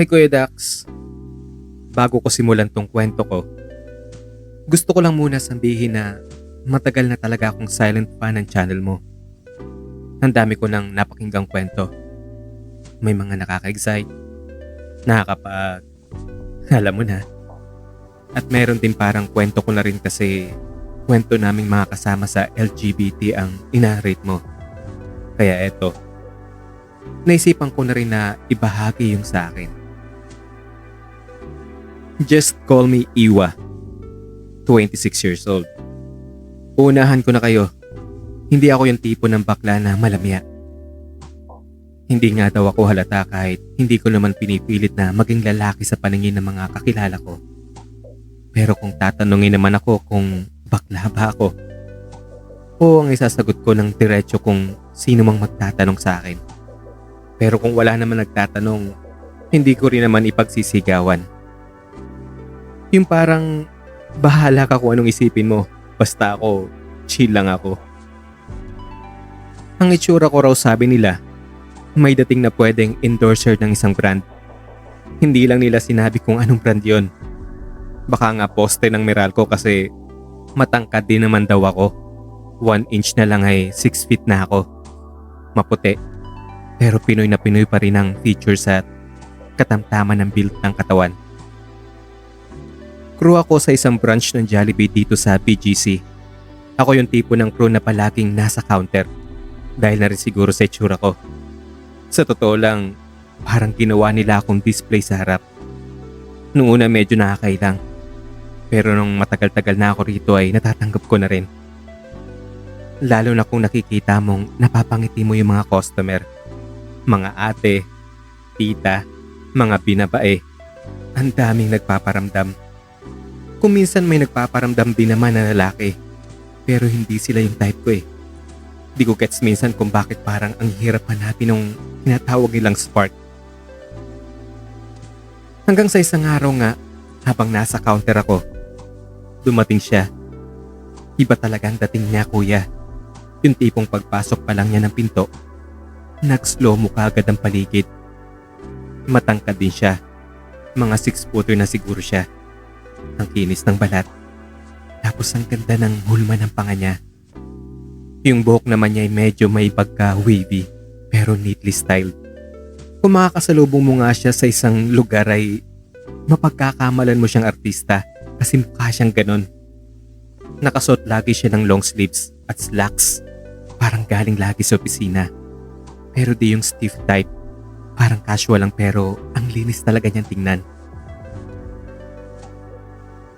Hi Kuya Dax, bago ko simulan tong kwento ko, gusto ko lang muna sabihin na matagal na talaga akong silent fan ng channel mo. Ang dami ko nang napakinggang kwento. May mga nakaka-excite, nakakapag, alam mo na. At meron din parang kwento ko na rin kasi kwento naming mga kasama sa LGBT ang ina-rate mo. Kaya eto, naisipan ko na rin na ibahagi yung sa akin. Just call me Iwa, 26 years old. Uunahan ko na kayo, hindi ako yung tipo ng bakla na malamya. Hindi nga daw ako halata kahit hindi ko naman pinipilit na maging lalaki sa paningin ng mga kakilala ko. Pero kung tatanungin naman ako kung bakla ba ako, o ang isasagot ko ng diretso kung sino mang magtatanong sa akin. Pero kung wala naman nagtatanong, hindi ko rin naman ipagsisigawan. Yung parang bahala ka kung anong isipin mo, basta ako, chill lang ako. Ang itsura ko raw sabi nila, may dating na pwedeng endorser ng isang brand. Hindi lang nila sinabi kung anong brand yon. Baka nga poste ng Meralco kasi matangkad din naman daw ako. 1 inch na lang ay 6 feet na ako. Maputi. Pero Pinoy na Pinoy pa rin ang features at katamtaman ng build ng katawan. Crew ako sa isang branch ng Jollibee dito sa BGC. Ako yung tipo ng crew na palaging nasa counter. Dahil na rin siguro sa itsura ko. Sa totoo lang, parang ginawa nila akong display sa harap. Noong una medyo nakakailang. Pero nung matagal-tagal na ako rito ay natatanggap ko na rin. Lalo na kung nakikita mong napapangiti mo yung mga customer. Mga ate, tita, mga binabae. Ang daming nagpaparamdam. Kung minsan may nagpaparamdam din naman na lalaki. Pero hindi sila yung type ko eh. Di ko gets minsan kung bakit parang ang hirap hanapin nung tinatawag nilang spark. Hanggang sa isang araw nga, habang nasa counter ako, dumating siya. Iba talagang dating niya kuya. Yung tipong pagpasok pa lang niya ng pinto, nag-slow mo kaagad ang paligid. Matangkad din siya. Mga 6 footer na siguro siya. Ang kinis ng balat. Tapos ang ganda ng hulma ng panga niya. Yung buhok naman niya ay medyo may pagka-wavy pero neatly styled. Kung makakasalubong mo nga siya sa isang lugar ay mapagkakamalan mo siyang artista kasi mukha siyang ganon. Nakasuot lagi siya ng long sleeves at slacks. Parang galing lagi sa opisina. Pero di yung stiff type. Parang casual lang pero ang linis talaga niyang tingnan.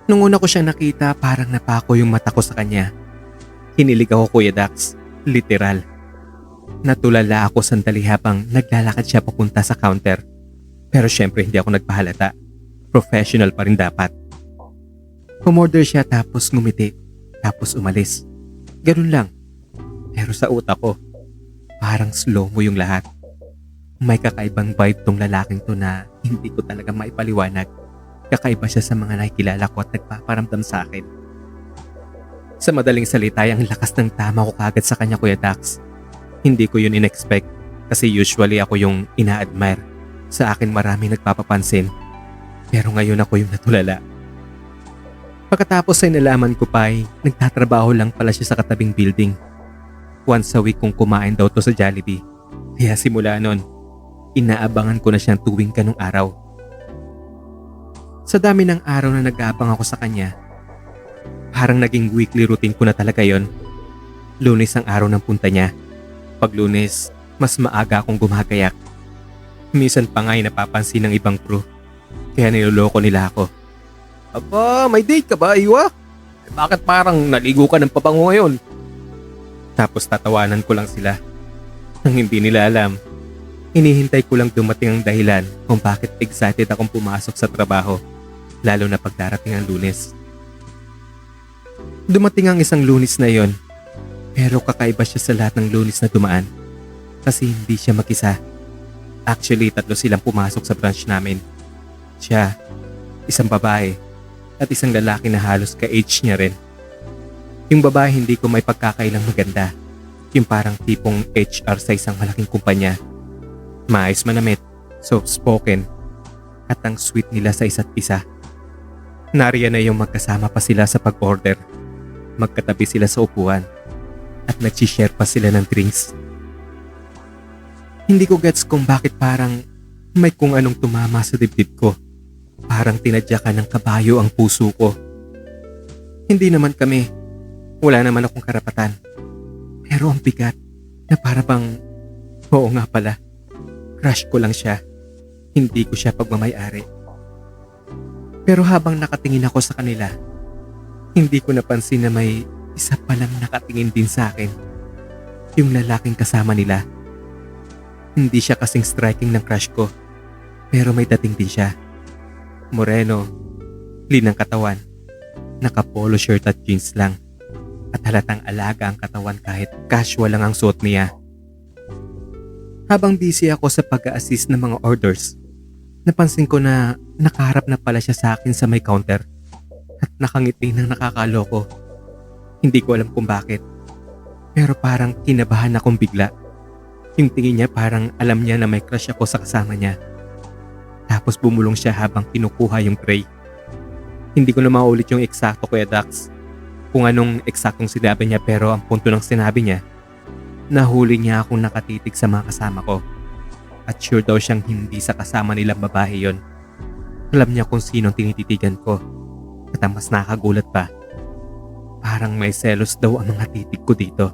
Nung una ko siyang nakita, parang napako yung mata ko sa kanya. Hinilig ako Kuya Dax, literal. Natulala ako sandali habang naglalakad siya papunta sa counter. Pero syempre hindi ako nagpahalata. Professional pa rin dapat. Umorder siya tapos ngumiti, tapos umalis. Ganun lang. Pero sa utak ko, parang slow mo yung lahat. May kakaibang vibe tong lalaking to na hindi ko talaga maipaliwanag. Kakaiba siya sa mga nakikilala ko at nagpaparamdam sa akin. Sa madaling salita ay ang lakas ng tama ko kagad sa kanya Kuya Dax. Hindi ko yun in-expect kasi usually ako yung ina-admire. Sa akin marami nagpapapansin. Pero ngayon ako yung natulala. Pagkatapos ay nalaman ko pa ay nagtatrabaho lang pala siya sa katabing building. Once a week kung kumain daw to sa Jollibee. Kaya simula nun, inaabangan ko na siyang tuwing ganong araw. Sa dami ng araw na nag-aabang ako sa kanya, parang naging weekly routine ko na talaga yon. Lunes ang araw ng punta niya. Pag Lunes, mas maaga akong gumagayak. Minsan pa nga ay napapansin ng ibang crew. Kaya niloloko nila ako. Aba, may date ka ba, Iwa? Bakit parang naligo ka ng pabango ngayon? Tapos tatawanan ko lang sila. Nang hindi nila alam, hinihintay ko lang dumating ang dahilan kung bakit excited akong pumasok sa trabaho. Lalo na pag darating ang Lunes. Dumating ang isang Lunes na yon. Pero kakaiba siya sa lahat ng Lunes na dumaan. Kasi hindi siya mag-isa. Actually, 3 silang pumasok sa branch namin. Siya, isang babae, at isang lalaki na halos ka-age niya rin. Yung babae hindi ko may pagkakailang maganda. Yung parang tipong HR sa isang malaking kumpanya. Maayos manamit, soft-spoken. at ang sweet nila sa isa't isa. Nariyan na yung magkasama pa sila sa pag-order. Magkatabi sila sa upuan at nag-share pa sila ng drinks. Hindi ko gets kung bakit parang may kung anong tumama sa dibdib ko. Parang tinadyakan ng kabayo ang puso ko. Hindi naman kami. Wala naman akong karapatan. Pero ang bigat na para bang, oo nga pala, crush ko lang siya. Hindi ko siya pagmamayari. Pero habang nakatingin ako sa kanila, hindi ko napansin na may isa palang nakatingin din sa akin. Yung lalaking kasama nila. Hindi siya kasing striking ng crush ko, pero may dating din siya. Moreno, clean ang katawan, naka-polo shirt at jeans lang, at halatang alaga ang katawan kahit casual lang ang suot niya. Habang busy ako sa pag-a-assist ng mga orders, napansin ko na nakaharap na pala siya sa akin sa may counter at nakangiti ng nakakaloko. Hindi ko alam kung bakit, pero parang kinabahan akong bigla. Yung tingin niya parang alam niya na may crush ako sa kasama niya. Tapos bumulong siya habang kinukuha yung tray. Hindi ko na maulit yung eksakto, Kuya Dax, kung anong eksaktong sinabi niya, pero ang punto ng sinabi niya, nahuli niya akong nakatitig sa mga kasama ko. At sure daw siyang hindi sa kasama nilang babae yon. Alam niya kung sinong tinititigan ko. At ang mas nakagulat pa, parang may selos daw ang mga titig ko dito.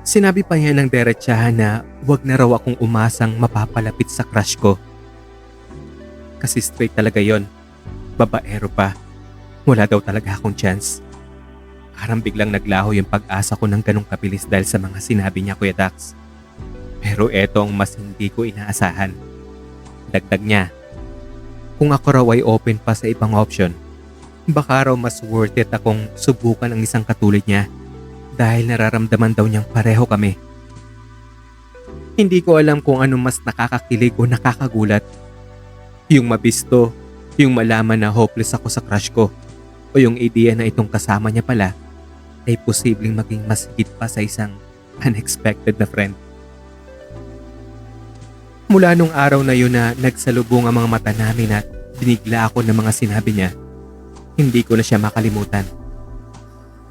Sinabi pa niya ng diretsahan na wag na raw akong umasang mapapalapit sa crush ko. Kasi straight talaga yon. Babaero pa. Wala daw talaga akong chance. Parang biglang naglaho yung pag-asa ko ng ganong kabilis dahil sa mga sinabi niya, Kuya Dax. Pero eto ang mas hindi ko inaasahan. Dagdag niya, kung ako raw ay open pa sa ibang option, baka raw mas worth it akong subukan ang isang katulad niya dahil nararamdaman daw niyang pareho kami. Hindi ko alam kung ano mas nakakakilig o nakakagulat. Yung mabisto, yung malaman na hopeless ako sa crush ko, o yung idea na itong kasama niya pala ay posibleng maging mas higit pa sa isang unexpected na friend. Mula nung araw na yun na nagsalubong ang mga mata namin at binigla ako ng mga sinabi niya, hindi ko na siya makalimutan.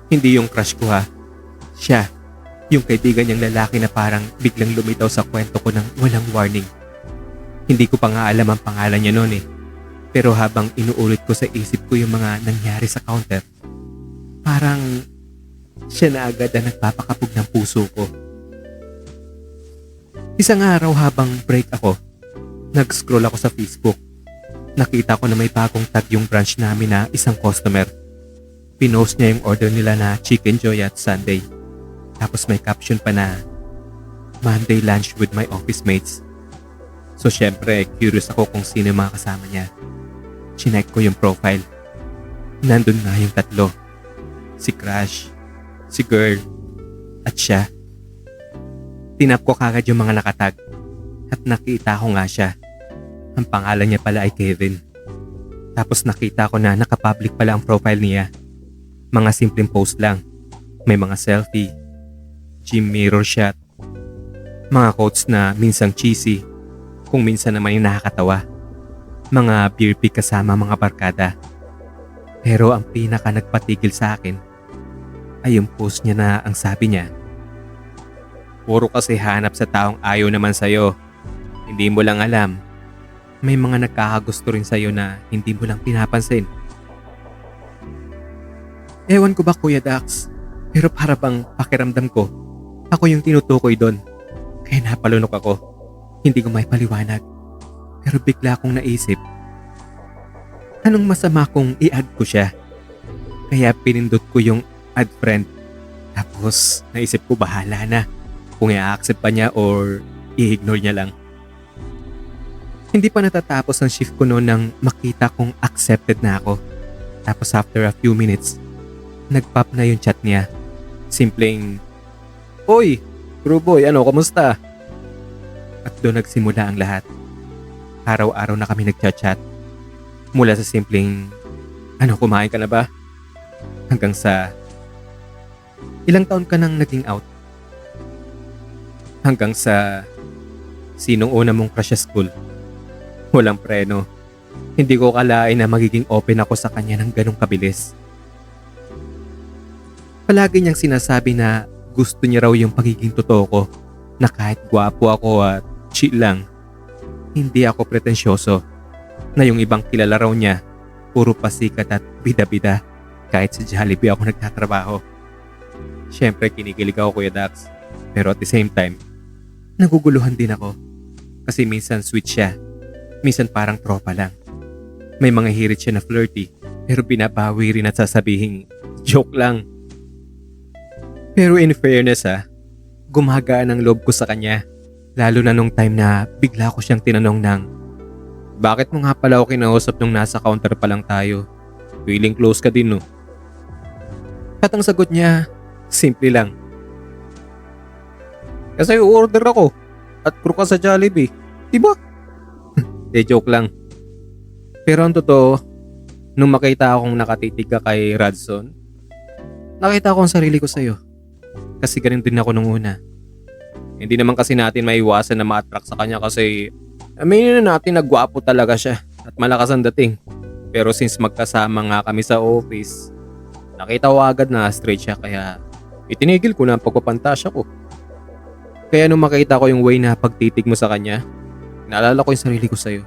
Hindi yung crush ko ha. Siya, yung kaibigan niyang lalaki na parang biglang lumitaw sa kwento ko ng walang warning. Hindi ko pa nga alam ang pangalan niya noon eh. Pero habang inuulit ko sa isip ko yung mga nangyari sa counter, parang siya na agad ang nagpapakapog ng puso ko. Isang araw habang break ako, nag-scroll ako sa Facebook. Nakita ko na may bagong tag yung branch namin na isang customer. Pinost niya yung order nila na Chicken Joy at Sunday. Tapos may caption pa na Monday lunch with my office mates. So syempre, curious ako kung sino yung mga kasama niya. Chinek ko yung profile. Nandun nga yung tatlo. Si Crush, si Girl, at siya. Tinap ko kagad yung mga nakatag at nakita ko nga siya. Ang pangalan niya pala ay Kevin. Tapos nakita ko na nakapublic pala ang profile niya. Mga simpleng post lang. May mga selfie, gym mirror shot, mga quotes na minsang cheesy, kung minsan naman yung nakakatawa. Mga beer pig kasama mga barkada. Pero ang pinaka nagpatigil sa akin ay yung post niya na ang sabi niya, puro kasi hanap sa taong ayaw naman sa'yo. Hindi mo lang alam. May mga nagkakagusto rin sa'yo na hindi mo lang pinapansin. Ewan ko ba, Kuya Dax, pero para bang pakiramdam ko, ako yung tinutukoy doon. Kaya napalunok ako. Hindi ko may paliwanag. Pero bigla akong naisip, anong masama kung i-add ko siya? Kaya pinindot ko yung add friend. Tapos naisip ko bahala na kung i-accept pa niya or i-ignore niya lang. Hindi pa natatapos ang shift ko noon nang makita kong accepted na ako. Tapos after a few minutes, nag-pop na yung chat niya. Simpleng, "Oy, true boy, ano, kamusta?" At doon nagsimula ang lahat. Araw-araw na kami nagchat-chat. Mula sa simpleng, "Ano, kumain ka na ba?" Hanggang sa, "Ilang taon ka nang naging out?" Hanggang sa, "Sinong una mong crush sa school?" Walang preno. Hindi ko kalain na magiging open ako sa kanya ng ganong kabilis. Palagi niyang sinasabi na gusto niya raw yung pagiging totoo ko, na kahit gwapo ako at chill lang, hindi ako pretensyoso, na yung ibang kilala raw niya, puro pasikat at bida-bida kahit sa Jollibee ako nagtatrabaho. Siyempre kinikilig ako, Kuya Dax, pero at the same time, naguguluhan din ako. Kasi minsan sweet siya, minsan parang tropa lang. May mga hirit siya na flirty, pero binabawi rin at sasabihing joke lang. Pero in fairness gumagaan ang loob ko sa kanya. Lalo na nung time na bigla ko siyang tinanong ng, bakit mo nga pala ako kinausap nung nasa counter pa lang tayo? Feeling close ka din no? At ang sagot niya, simple lang. Kasi order ako at crew ka sa Jollibee, diba? De joke lang. Pero ang totoo, nung makita akong nakatitig ka kay Radson, nakita ko ang sarili ko sa'yo. Kasi ganun din ako nung una. Hindi naman kasi natin maiwasan na ma-attract sa kanya kasi aminin na natin na gwapo talaga siya at malakas ang dating. Pero since magkasama nga kami sa office, nakita ko agad na straight siya kaya itinigil ko na ang pagpapantasya ko. Kaya nung makita ko yung way na pagtitig mo sa kanya, naalala ko yung sarili ko sa'yo.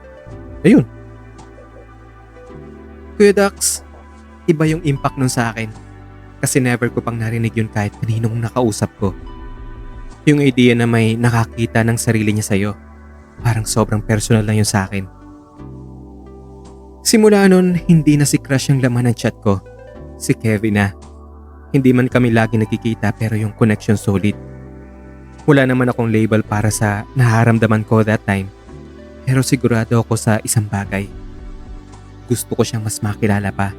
Ayun. Kuya Dax, iba yung impact nun sa akin. Kasi never ko pang narinig yun kahit kaninong nakausap ko. Yung idea na may nakakita ng sarili niya sa'yo, parang sobrang personal lang yun sa akin. Simula nun, hindi na si Crush yung laman ng chat ko. Si Kevin na. Hindi man kami lagi nagkikita pero yung connection solid. Wala naman akong label para sa naharamdaman ko that time. Pero sigurado ako sa isang bagay. Gusto ko siyang mas makilala pa.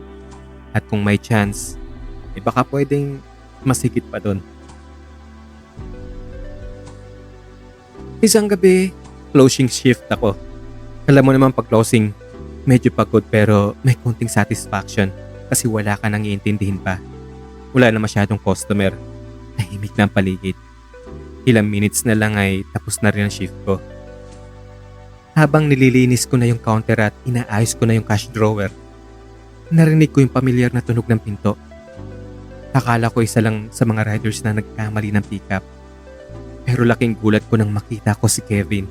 At kung may chance, baka pwedeng masigit pa doon. Isang gabi, closing shift ako. Alam mo naman pag closing, medyo pagod pero may konting satisfaction kasi wala ka nang iintindihin pa. Wala na masyadong customer. Tahimik na ang paligid. Ilang minutes na lang ay tapos na rin ang shift ko. Habang nililinis ko na yung counter at inaayos ko na yung cash drawer, narinig ko yung pamilyar na tunog ng pinto. Akala ko isa lang sa mga riders na nagkamali ng pickup. Pero laking gulat ko nang makita ko si Kevin.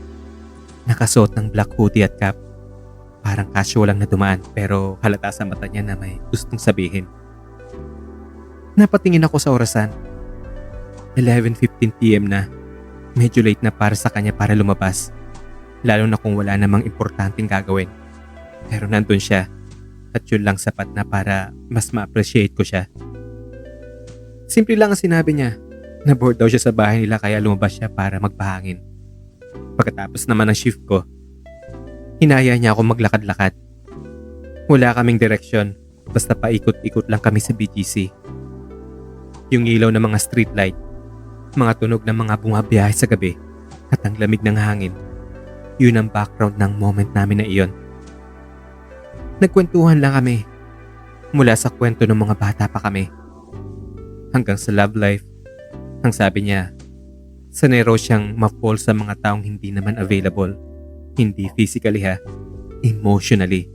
Nakasuot ng black hoodie at cap. Parang casual lang na dumaan pero halata sa mata niya na may gustong sabihin. Napatingin ako sa orasan. 11:15 PM na. Medyo late na para sa kanya para lumabas. Lalo na kung wala namang importanteng gagawin. Pero nandun siya at yun lang sapat na para mas ma-appreciate ko siya. Simple lang ang sinabi niya. Na-bored daw siya sa bahay nila kaya lumabas siya para magpahangin. Pagkatapos naman ng shift ko, hinaya niya ako maglakad-lakad. Wala kaming direksyon, basta paikot-ikot lang kami sa BGC. Yung ilaw ng mga streetlight, mga tunog ng mga bumabiyahe sa gabi, at ang lamig ng hangin, yun ang background ng moment namin na iyon. Nagkwentuhan lang kami, mula sa kwento ng mga bata pa kami, hanggang sa love life. Ang sabi niya, sanay raw siyang ma-fall sa mga taong hindi naman available. Hindi physically emotionally.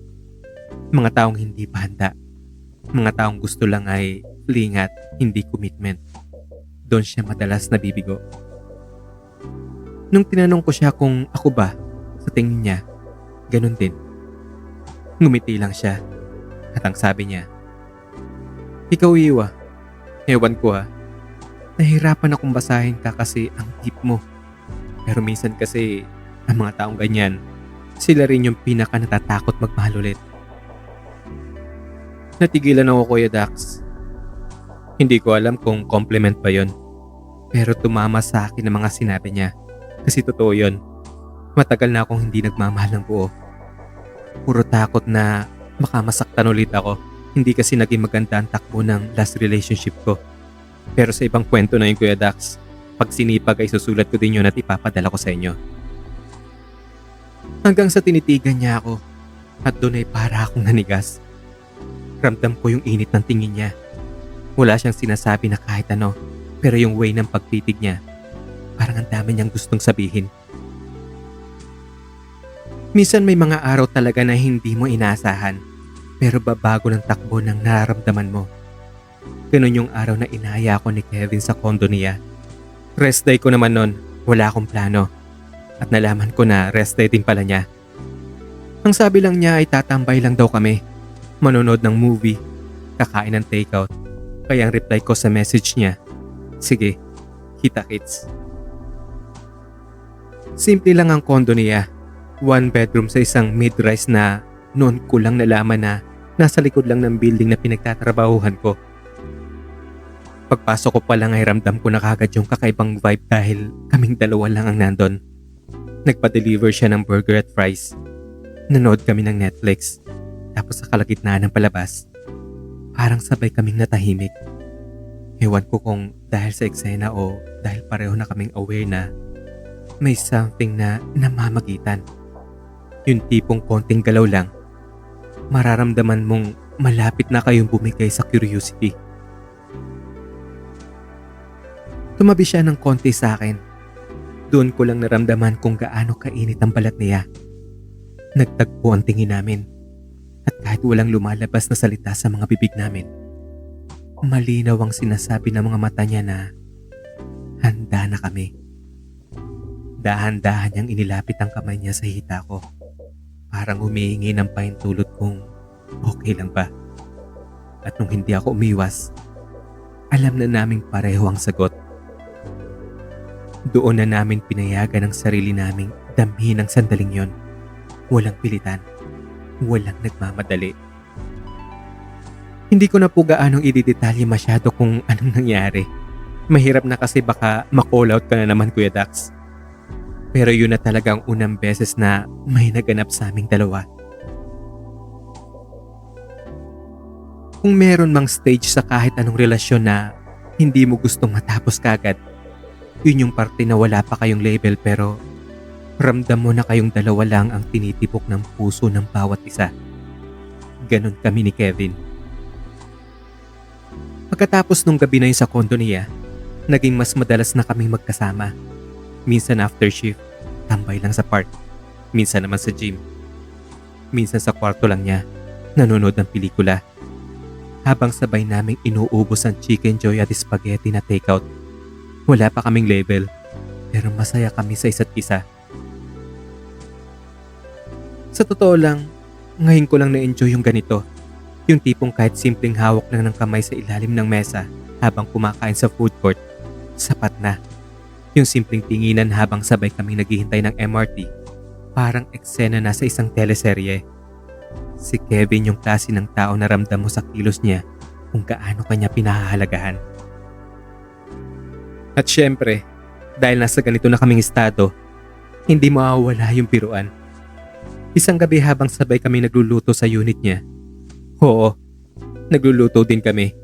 Mga taong hindi pa handa. Mga taong gusto lang ay fling at hindi commitment. Doon siya madalas nabibigo. Nung tinanong ko siya kung ako ba, sa tingin niya, ganun din. Ngumiti lang siya at ang sabi niya, ikaw Iwa, ewan ko nahirapan akong basahin ka kasi ang deep mo. Pero minsan kasi, ang mga taong ganyan, sila rin yung pinaka natatakot magmahal ulit. Natigilan ako, Kuya Dax. Hindi ko alam kung compliment ba yon. Pero tumama sa akin ang mga sinabi niya. Kasi totoo yon. Matagal na akong hindi nagmamahal ng buo. Puro takot na baka masaktan ulit ako. Hindi kasi naging maganda ang takbo ng last relationship ko. Pero sa ibang kwento na yun, Kuya Dax, pag sinipag ay susulat ko din yun at ipapadala ko sa inyo. Hanggang sa tinitigan niya ako at doon ay para akong nanigas. Ramdam ko yung init ng tingin niya. Wala siyang sinasabi na kahit ano, pero yung way ng pagtitig niya, parang ang dami niyang gustong sabihin. Minsan may mga araw talaga na hindi mo inaasahan, pero babago ng takbo ng nararamdaman mo. Ganun yung araw na inaya ako ni Kevin sa condo niya. Rest day ko naman nun, wala akong plano. At nalaman ko na rest day din pala niya. Ang sabi lang niya ay tatambay lang daw kami. Manonood ng movie, kakain ng takeout. Kaya ang reply ko sa message niya, sige, kita-kits. Simple lang ang condo niya. One bedroom sa isang mid-rise na noon ko lang nalaman na nasa likod lang ng building na pinagtatrabahuhan ko. Pagpasok ko pa lang ay ramdam ko na kagad yung kakaibang vibe dahil kaming dalawa lang ang nandun. Nagpa-deliver siya ng burger at fries. Nanood kami ng Netflix. Tapos sa kalagitnaan ng palabas, parang sabay kaming natahimik. Ewan ko kung dahil sa eksena o dahil pareho na kaming aware na may something na namamagitan. Yung tipong konting galaw lang, mararamdaman mong malapit na kayong bumigay sa curiosity. Tumabi siya ng konti sa akin. Doon ko lang naramdaman kung gaano kainit ang balat niya. Nagtagpo ang tingin namin. At kahit walang lumalabas na salita sa mga bibig namin, malinaw ang sinasabi ng mga mata niya na handa na kami. Dahan-dahan niyang inilapit ang kamay niya sa hita ko. Parang humihingi ng pahintulot kung okay lang ba. At nung hindi ako umiwas, alam na naming pareho ang sagot. Doon na namin pinayagan ang sarili naming damhin ang sandaling yon. Walang pilitan, walang nagmamadali. Hindi ko na po gaanong ididetalye masyado kung anong nangyari. Mahirap na kasi baka ma-call out ka na naman, Kuya Dax. Pero yun na talagang unang beses na may naganap sa aming dalawa. Kung meron mang stage sa kahit anong relasyon na hindi mo gustong matapos kagad, yun yung parte na wala pa kayong label pero ramdam mo na kayong dalawa lang ang tinitipok ng puso ng bawat isa. Ganon kami ni Kevin. Pagkatapos nung gabi na yun sa condo niya, naging mas madalas na kaming magkasama. Minsan after shift, tambay lang sa park. Minsan naman sa gym. Minsan sa kwarto lang niya, nanonood ng pelikula. Habang sabay naming inuubos ang chicken joy at spaghetti na takeout. Wala pa kaming label, pero masaya kami sa isa't isa. Sa totoo lang, ngayon ko lang na-enjoy yung ganito. Yung tipong kahit simpleng hawak lang ng kamay sa ilalim ng mesa habang kumakain sa food court, sapat na. Yung simpleng tinginan habang sabay kaming naghihintay ng MRT, parang eksena na sa isang teleserye. Si Kevin yung klase ng tao na ramdam mo sa kilos niya kung gaano kanya pinahahalagahan. At syempre, dahil nasa ganito na kaming estado, hindi mawawala yung biruan. Isang gabi habang sabay kami nagluluto sa unit niya. Oo, nagluluto din kami.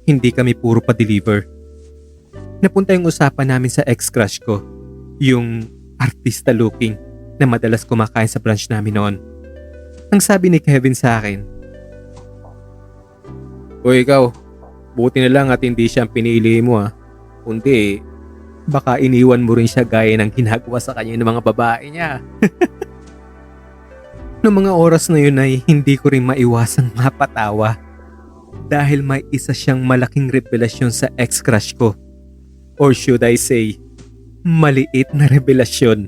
Hindi kami puro pa-deliver. Napunta yung usapan namin sa ex-crush ko, yung artista looking na madalas kumakain sa brunch namin noon. Ang sabi ni Kevin sa akin, "Uy ikaw, buti na lang at hindi siya ang pinili mo ah. Kundi, baka iniwan mo rin siya gaya ng ginagawa sa kanya ng mga babae niya." Noong mga oras na yun ay hindi ko rin maiwasang mapatawa dahil may isa siyang malaking revelasyon sa ex-crush ko. Or should I say, maliit na revelasyon.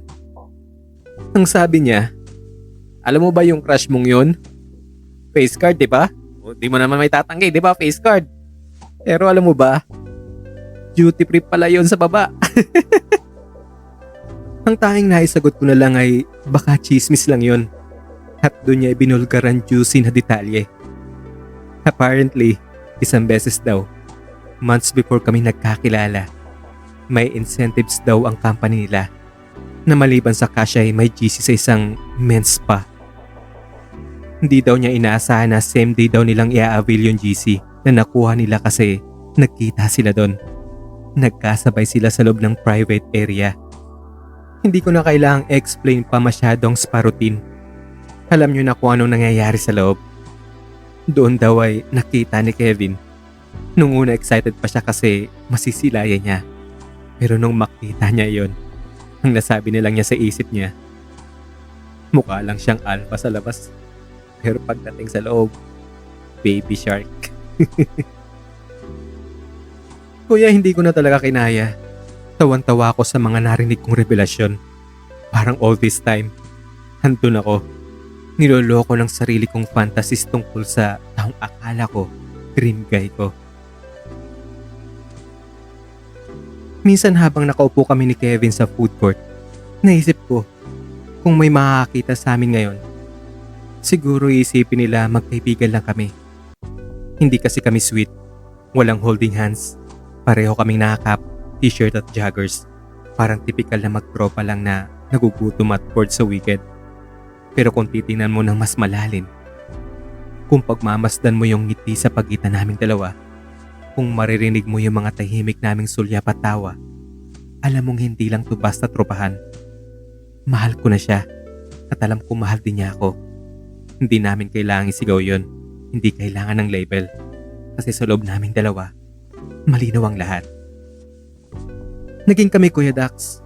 Ang sabi niya, "Alam mo ba yung crush mong yun? Face card, di ba? O, di mo naman may tatanggi, di ba? Face card. Pero alam mo ba, duty free pala yun sa baba." Ang tanging naisagot ko na lang ay baka chismis lang yun. At doon niya ibinulgar ang juicy na detalye. Apparently, isang beses daw, months before kami nagkakilala, may incentives daw ang company nila na maliban sa cash ay may GC sa isang men's spa. Hindi daw niya inaasahan na same day daw nilang i-avail yung GC na nakuha nila kasi nagkita sila doon. Nagkasabay sila sa loob ng private area. Hindi ko na kailangang explain pa masyadong spa routine. Alam niyo na kung anong nangyayari sa loob. Doon daw ay nakita ni Kevin. Nung una excited pa siya kasi masisilayan niya. Pero nung makita niya yon, ang nasabi na lang niya sa isip niya, Mukha lang siyang alpha sa labas. Pero pagdating sa loob, baby shark. Kuya, hindi ko na talaga kinaya. Tawan-tawa ako sa mga narinig kong revelasyon. Parang all this time, handun ako. Niloloko ng sarili kong fantasies tungkol sa taong akala ko, dream guy ko. Minsan habang nakaupo kami ni Kevin sa food court, naisip ko, kung may makakakita sa amin ngayon, siguro iisipin nila magkaibigan lang kami. Hindi kasi kami sweet, walang holding hands, pareho kaming nakakap, t-shirt at joggers. Parang typical na magtropa lang na nagugutom at bored sa weekend. Pero kung titingnan mo ng mas malalim, kung pagmamasdan mo yung ngiti sa pagitan naming dalawa, kung maririnig mo yung mga tahimik naming sulyap at tawa, alam mong hindi lang to basta tropahan. Mahal ko na siya at alam ko mahal din niya ako. Hindi namin kailangang isigaw yun, hindi kailangan ng label. Kasi sa loob naming dalawa, malinaw ang lahat. Naging kami, Kuya Dax.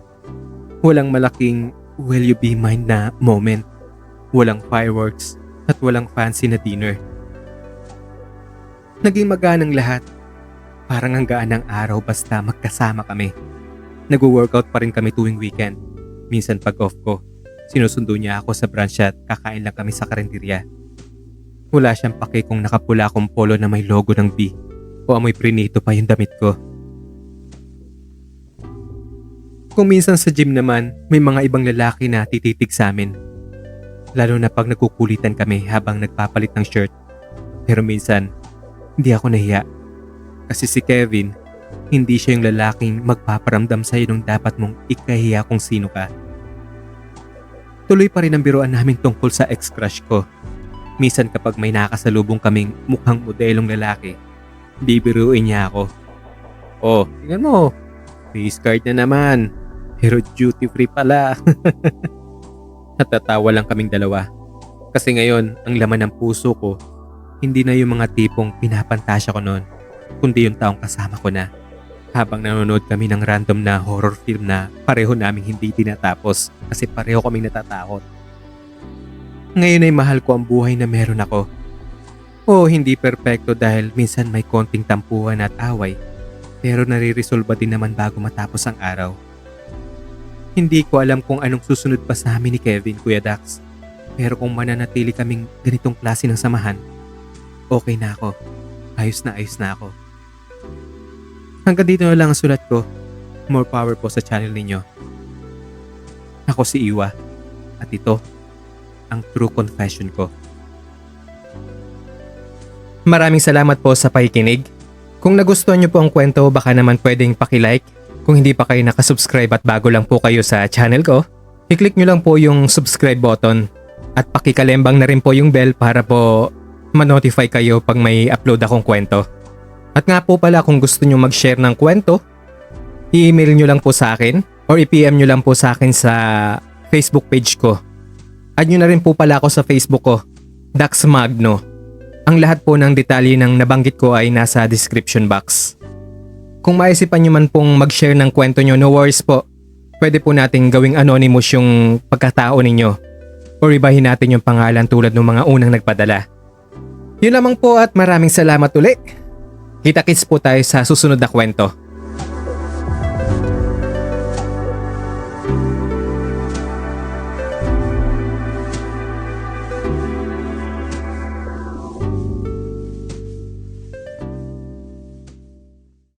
Walang malaking will you be mine na moment. Walang fireworks at walang fancy na dinner. Naging maganang lahat. Parang ang gaan ng araw basta magkasama kami. Nag-workout pa rin kami tuwing weekend. Minsan pag off ko, sinusundo niya ako sa branch at kakain lang kami sa karinderya. Wala siyang pake kung nakapula akong polo na may logo ng B o amoy prinito pa yung damit ko. Kung minsan sa gym naman, may mga ibang lalaki na tititig sa amin. Lalo na pag nagkukulitan kami habang nagpapalit ng shirt. Pero minsan, hindi ako nahiya. Kasi si Kevin, hindi siya yung lalaking magpaparamdam sa'yo nung dapat mong ikahiya kung sino ka. Tuloy pa rin ang biruan namin tungkol sa ex-crush ko. Minsan kapag may nakasalubong kaming mukhang modelong lalaki, bibiruin niya ako. Oh, tingnan mo, face card na naman, pero duty free pala. Natatawa lang kaming dalawa. Kasi ngayon, ang laman ng puso ko, hindi na yung mga tipong pinapantasya ko noon, kundi yung taong kasama ko na. Habang nanonood kami ng random na horror film na pareho naming hindi tinatapos kasi pareho kaming natatakot. Ngayon ay mahal ko ang buhay na meron ako. Oo, hindi perpekto dahil minsan may konting tampuhan at away, pero nare-resolve din naman bago matapos ang araw. Hindi ko alam kung anong susunod pa sa amin ni Kevin, Kuya Dax. Pero kung mananatili kaming ganitong klase ng samahan, okay na ako. Ayos na ako. Hanggang dito na lang ang sulat ko. More power po sa channel ninyo. Ako si Iwa. At ito, ang true confession ko. Maraming salamat po sa pakikinig. Kung nagustuhan niyo po ang kwento, baka naman pwedeng paki-like. Kung hindi pa kayo nakasubscribe at bago lang po kayo sa channel ko, i-click nyo lang po yung subscribe button at pakikalembang na rin po yung bell para po ma-notify kayo pag may upload akong kwento. At nga po pala kung gusto nyo mag-share ng kwento, i-email nyo lang po sa akin or i-PM nyo lang po sa akin sa Facebook page ko. Add nyo na rin po pala ako sa Facebook ko, Dax Magno. Ang lahat po ng detalye ng nabanggit ko ay nasa description box. Kung maisipan nyo man pong mag-share ng kwento nyo, no worries po. Pwede po nating gawing anonymous yung pagkatao ninyo o ibahin natin yung pangalan tulad ng mga unang nagpadala. Yun lamang po at maraming salamat ulit. Kita-kits po tayo sa susunod na kwento.